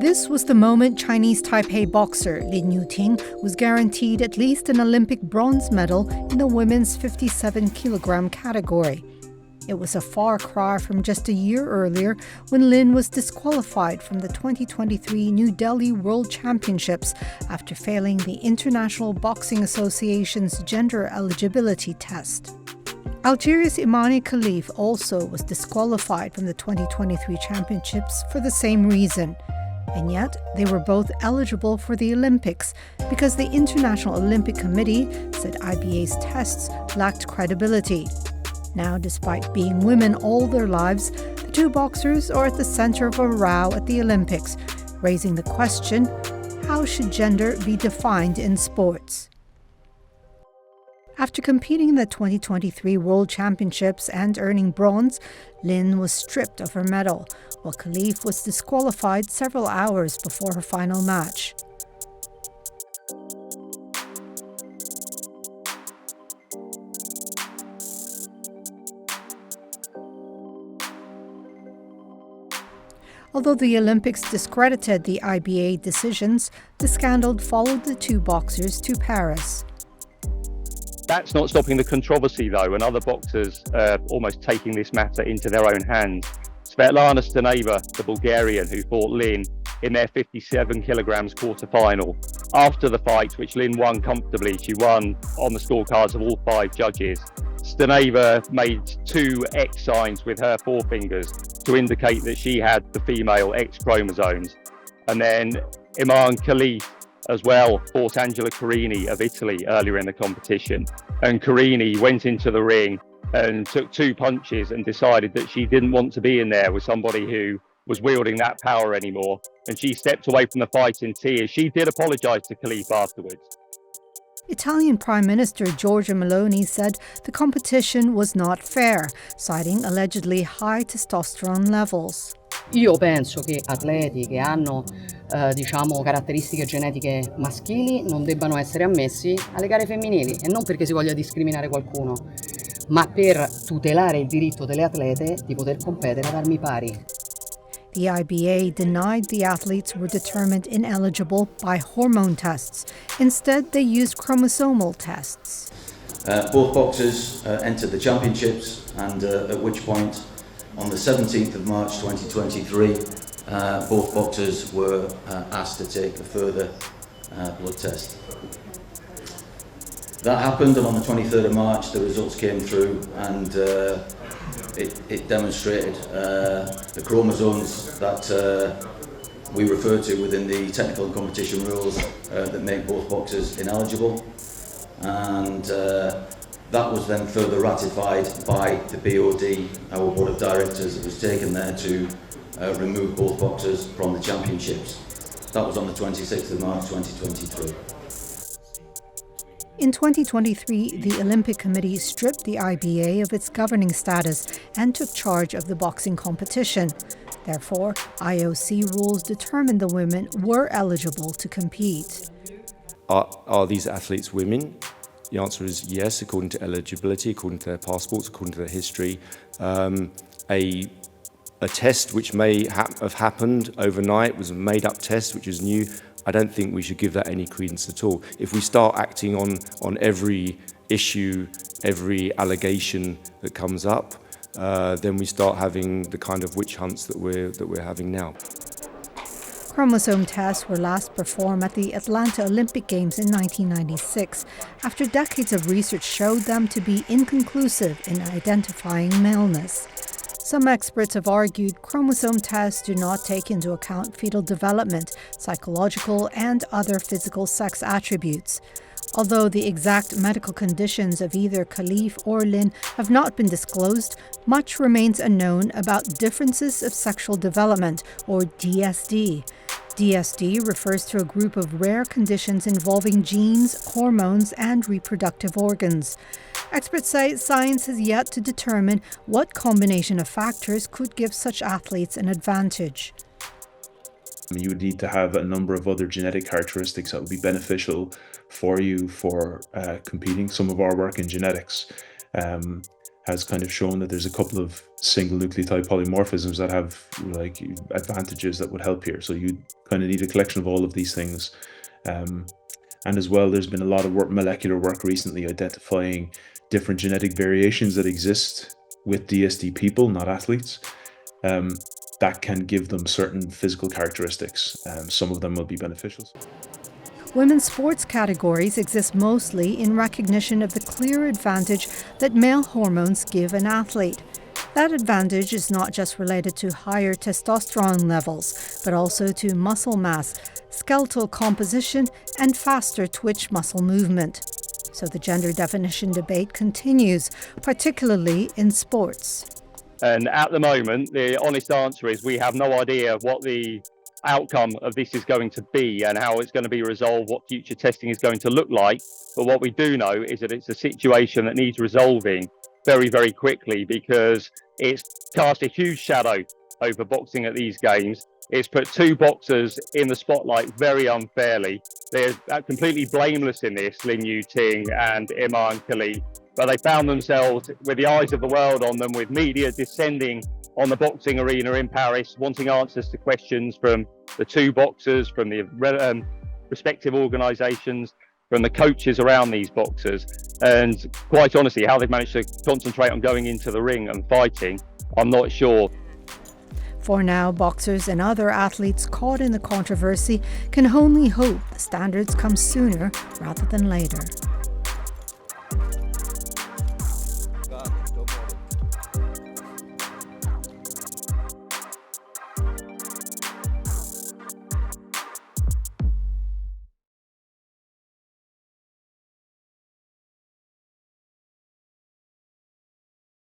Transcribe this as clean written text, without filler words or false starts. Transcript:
This was the moment Chinese Taipei boxer Lin Yu-ting was guaranteed at least an Olympic bronze medal in the women's 57-kilogram category. It was a far cry from just a year earlier when Lin was disqualified from the 2023 New Delhi World Championships after failing the International Boxing Association's gender eligibility test. Algeria's Imane Khelif also was disqualified from the 2023 championships for the same reason. And yet, they were both eligible for the Olympics because the International Olympic Committee said IBA's tests lacked credibility. Now, despite being women all their lives, the two boxers are at the center of a row at the Olympics, raising the question, how should gender be defined in sports? After competing in the 2023 World Championships and earning bronze, Lin was stripped of her medal, while Khelif was disqualified several hours before her final match. Although the Olympics discredited the IBA decisions, the scandal followed the two boxers to Paris. That's not stopping the controversy, though, and other boxers almost taking this matter into their own hands. Svetlana Staneva, the Bulgarian who fought Lin in their 57 kilograms quarter-final. After the fight, which Lin won comfortably, she won on the scorecards of all 5 judges. Staneva made 2 X signs with her forefingers to indicate that she had the female X chromosomes. And then Imane Khelif as well fought Angela Carini of Italy earlier in the competition. And Carini went into the ring and took 2 punches and decided that she didn't want to be in there with somebody who was wielding that power anymore. And she stepped away from the fight in tears. She did apologise to Khelif afterwards. Italian Prime Minister Giorgia Meloni said the competition was not fair, citing allegedly high testosterone levels. Io penso che atleti che hanno caratteristiche genetiche maschili non debbano essere ammessi alle gare femminili, e non perché si voglia discriminare qualcuno, ma per tutelare il diritto delle atlete di poter competere ad armi pari. The IBA denied the athletes were determined ineligible by hormone tests. Instead, they used chromosomal tests. Both boxers entered the championships, and at which point, on the 17th of March 2023, both boxers were asked to take a further blood test. That happened, and on the 23rd of March, the results came through, and it demonstrated the chromosomes that we refer to within the technical and competition rules that make both boxers ineligible, and that was then further ratified by the BOD, our board of directors. It was taken there to remove both boxers from the championships. That was on the 26th of March 2023. In 2023, the Olympic Committee stripped the IBA of its governing status and took charge of the boxing competition. Therefore, IOC rules determined the women were eligible to compete. Are these athletes women? The answer is yes, according to eligibility, according to their passports, according to their history. A test which may have happened overnight was a made-up test, which is new. I don't think we should give that any credence at all. If we start acting on every issue, every allegation that comes up, then we start having the kind of witch hunts that we're having now. Chromosome tests were last performed at the Atlanta Olympic Games in 1996, after decades of research showed them to be inconclusive in identifying maleness. Some experts have argued chromosome tests do not take into account fetal development, psychological and other physical sex attributes. Although the exact medical conditions of either Khelif or Lin have not been disclosed, much remains unknown about differences of sexual development, or DSD. DSD refers to a group of rare conditions involving genes, hormones, and reproductive organs. Experts say science has yet to determine what combination of factors could give such athletes an advantage. You would need to have a number of other genetic characteristics that would be beneficial for you for competing. Some of our work in genetics has kind of shown that there's a couple of single nucleotide polymorphisms that have like advantages that would help here. So you kind of need a collection of all of these things. And as well, there's been a lot of molecular work recently identifying different genetic variations that exist with DSD people, not athletes, that can give them certain physical characteristics. Some of them will be beneficial. Women's sports categories exist mostly in recognition of the clear advantage that male hormones give an athlete. That advantage is not just related to higher testosterone levels, but also to muscle mass, skeletal composition, and faster twitch muscle movement. So the gender definition debate continues, particularly in sports. And at the moment, the honest answer is we have no idea what the outcome of this is going to be and how it's going to be resolved, what future testing is going to look like. But what we do know is that it's a situation that needs resolving very, very quickly, because it's cast a huge shadow over boxing at these games. It's put two boxers in the spotlight very unfairly. They're completely blameless in this, Lin Yu-ting and Imane Khelif, but they found themselves with the eyes of the world on them, with media descending on the boxing arena in Paris, wanting answers to questions from the two boxers, from the respective organisations, from the coaches around these boxers. And quite honestly, how they've managed to concentrate on going into the ring and fighting, I'm not sure. For now, boxers and other athletes caught in the controversy can only hope the standards come sooner rather than later.